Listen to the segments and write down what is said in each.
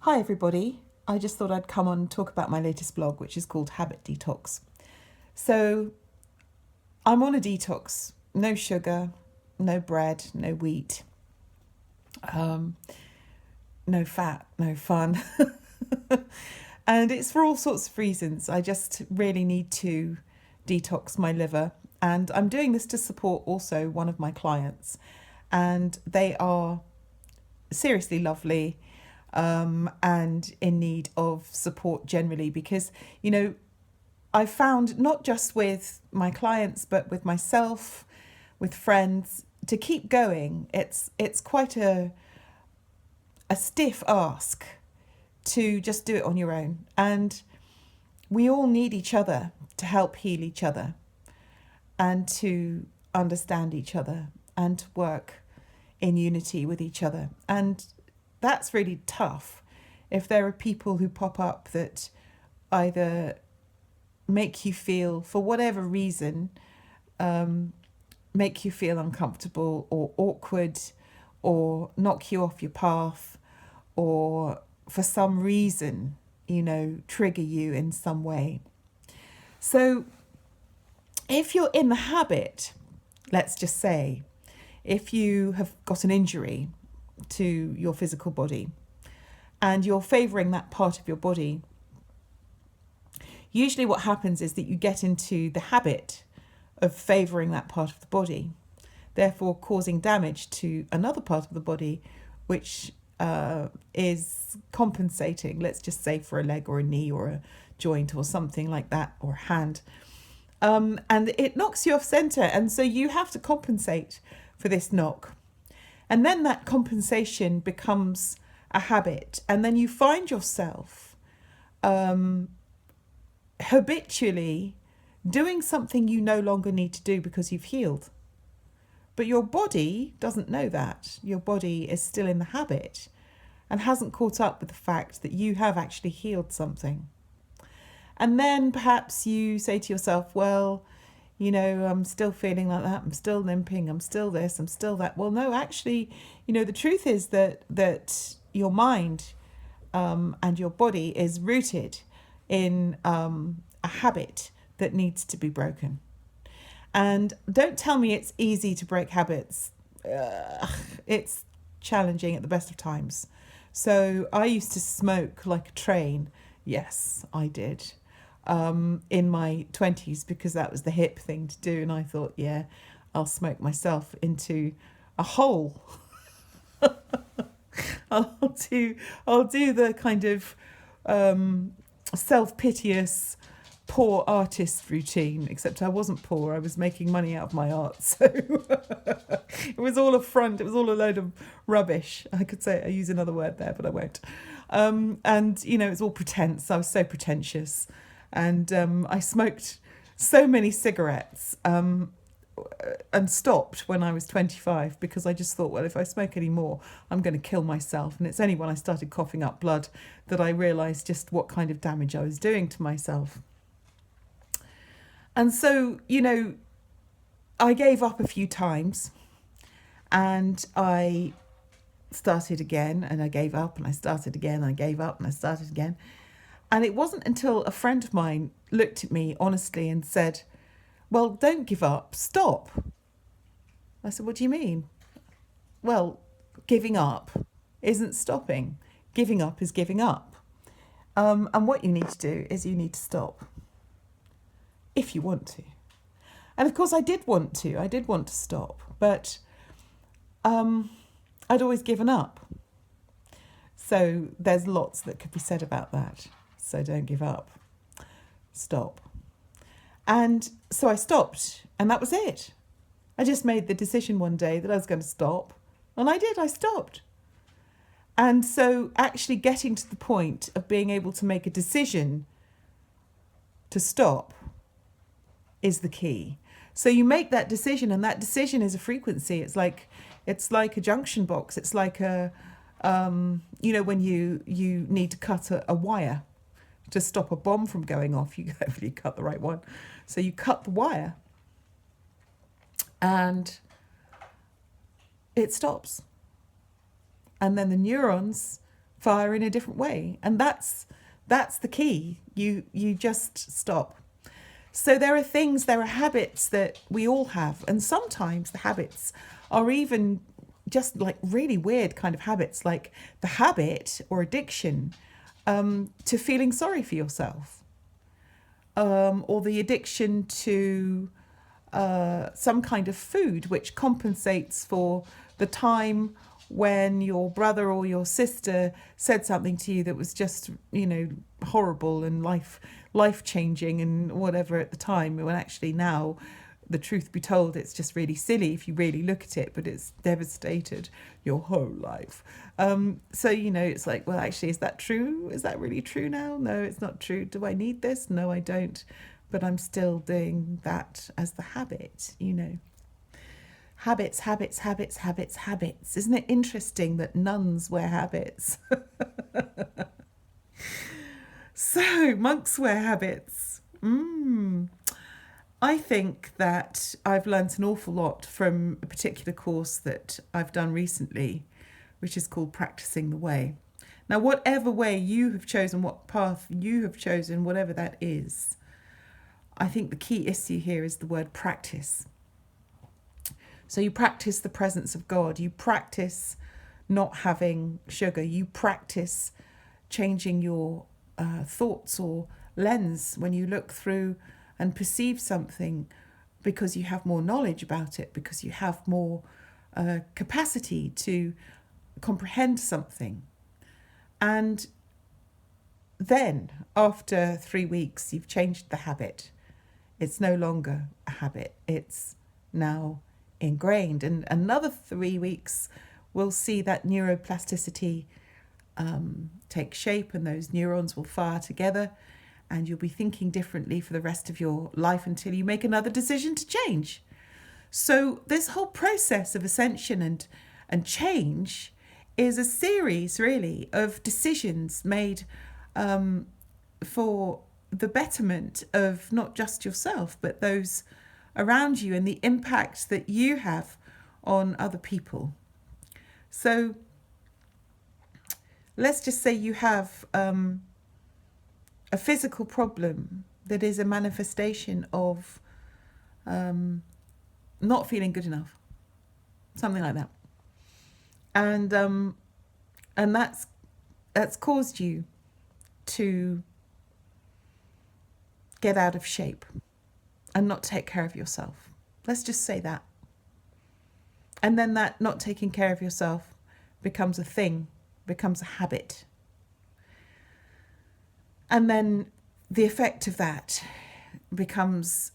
Hi everybody, I just thought I'd come on and talk about my latest blog, which is called Habit Detox. So I'm on a detox, no sugar, no bread, no wheat, no fat, no fun. And it's for all sorts of reasons. I just really need to detox my liver. And I'm doing this to support also one of my clients. And they are seriously lovely, and in need of support generally because, I found not just with my clients, but with myself, with friends, to keep going, it's quite a stiff ask to just do it on your own. And we all need each other to help heal each other and to understand each other and to work in unity with each other. And that's really tough if there are people who pop up that either make you feel, for whatever reason, make you feel uncomfortable or awkward or knock you off your path or for some reason, trigger you in some way. So if you're in the habit, let's just say, if you have got an injury to your physical body and you're favouring that part of your body, usually what happens is that you get into the habit of favouring that part of the body, therefore causing damage to another part of the body, which is compensating, let's just say, for a leg or a knee or a joint or something like that, or a hand. And it knocks you off centre, and so you have to compensate for this knock. And then that compensation becomes a habit, and then you find yourself habitually doing something you no longer need to do because you've healed. But your body doesn't know that. Your body is still in the habit and hasn't caught up with the fact that you have actually healed something. And then perhaps you say to yourself, well, I'm still feeling like that. I'm still limping. I'm still this. I'm still that. Well, no, actually, the truth is that your mind and your body is rooted in a habit that needs to be broken. And don't tell me it's easy to break habits. It's challenging at the best of times. So I used to smoke like a train. Yes, I did. In my 20s, because that was the hip thing to do. And I thought, yeah, I'll smoke myself into a hole. I'll do the kind of self-piteous poor artist routine, except I wasn't poor. I was making money out of my art. So it was all a front. It was all a load of rubbish. I could say, I use another word there, but I won't. And, it's all pretense. I was so pretentious. And I smoked so many cigarettes and stopped when I was 25 because I just thought, well, if I smoke any more, I'm going to kill myself. And it's only when I started coughing up blood that I realised just what kind of damage I was doing to myself. And so, I gave up a few times and I started again, and I gave up and I started again, and I gave up and I started again. And it wasn't until a friend of mine looked at me honestly and said, well, don't give up, stop. I said, what do you mean? Well, giving up isn't stopping. Giving up is giving up. And what you need to do is you need to stop. If you want to. And of course I did want to stop, but I'd always given up. So there's lots that could be said about that. So don't give up. Stop. And so I stopped, and that was it. I just made the decision one day that I was going to stop, and I did. I stopped. And so actually getting to the point of being able to make a decision to stop is the key. So you make that decision, and that decision is a frequency. It's like a junction box. It's like when you need to cut a wire to stop a bomb from going off. You hopefully cut the right one. So you cut the wire and it stops. And then the neurons fire in a different way. And that's the key. You just stop. So there are habits that we all have, and sometimes the habits are even just like really weird kind of habits, like the habit or addiction to feeling sorry for yourself, or the addiction to some kind of food which compensates for the time when your brother or your sister said something to you that was just, horrible and life changing and whatever at the time, when actually now, the truth be told, it's just really silly if you really look at it, but it's devastated your whole life. So, it's like, well, actually, is that true? Is that really true now? No, it's not true. Do I need this? No, I don't. But I'm still doing that as the habit, Habits, habits, habits, habits, habits. Isn't it interesting that nuns wear habits? So, monks wear habits. I think that I've learnt an awful lot from a particular course that I've done recently, which is called Practicing the Way. Now, whatever way you have chosen, what path you have chosen, whatever that is, I think the key issue here is the word practice. So you practice the presence of God. You practice not having sugar. You practice changing your thoughts or lens when you look through and perceive something, because you have more knowledge about it, because you have more capacity to comprehend something. And then after 3 weeks, you've changed the habit. It's no longer a habit. It's now ingrained. And another 3 weeks, we'll see that neuroplasticity take shape, and those neurons will fire together, and you'll be thinking differently for the rest of your life until you make another decision to change. So this whole process of ascension and change is a series, really, of decisions made for the betterment of not just yourself, but those around you, and the impact that you have on other people. So let's just say you have a physical problem that is a manifestation of not feeling good enough, something like that, and that's caused you to get out of shape and not take care of yourself. Let's just say that. And then that not taking care of yourself becomes a thing, becomes a habit. And then the effect of that becomes,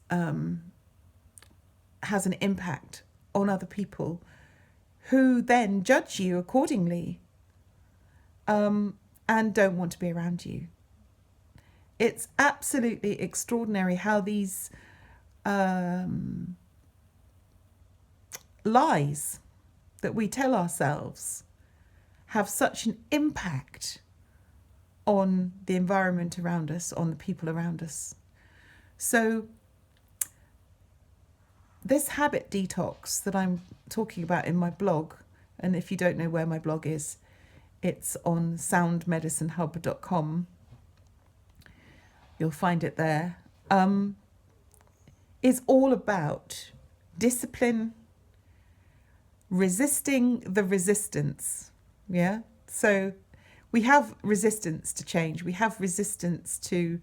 has an impact on other people who then judge you accordingly, and don't want to be around you. It's absolutely extraordinary how these lies that we tell ourselves have such an impact on the environment around us, on the people around us. So this habit detox that I'm talking about in my blog, and if you don't know where my blog is, it's on soundmedicinehub.com. You'll find it there. Is all about discipline, resisting the resistance. Yeah. So we have resistance to change. We have resistance to,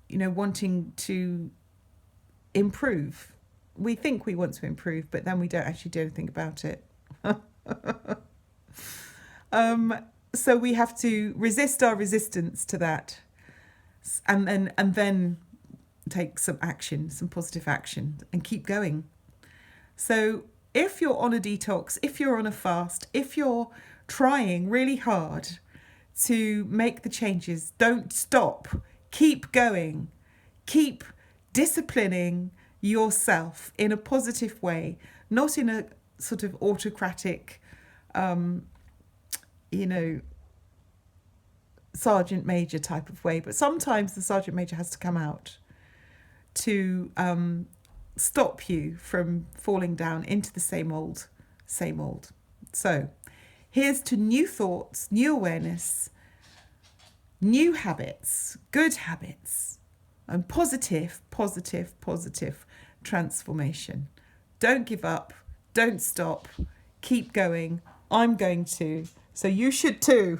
wanting to improve. We think we want to improve, but then we don't actually do anything about it. So we have to resist our resistance to that, and then take some action, some positive action, and keep going. So if you're on a detox, if you're on a fast, if you're trying really hard to make the changes, don't stop. Keep going. Keep disciplining yourself in a positive way, not in a sort of autocratic, sergeant major type of way. But sometimes the sergeant major has to come out to stop you from falling down into the same old. So Here's to new thoughts, new awareness, new habits, good habits, and positive, positive, positive transformation. Don't give up. Don't stop. Keep going. I'm going to. So you should too.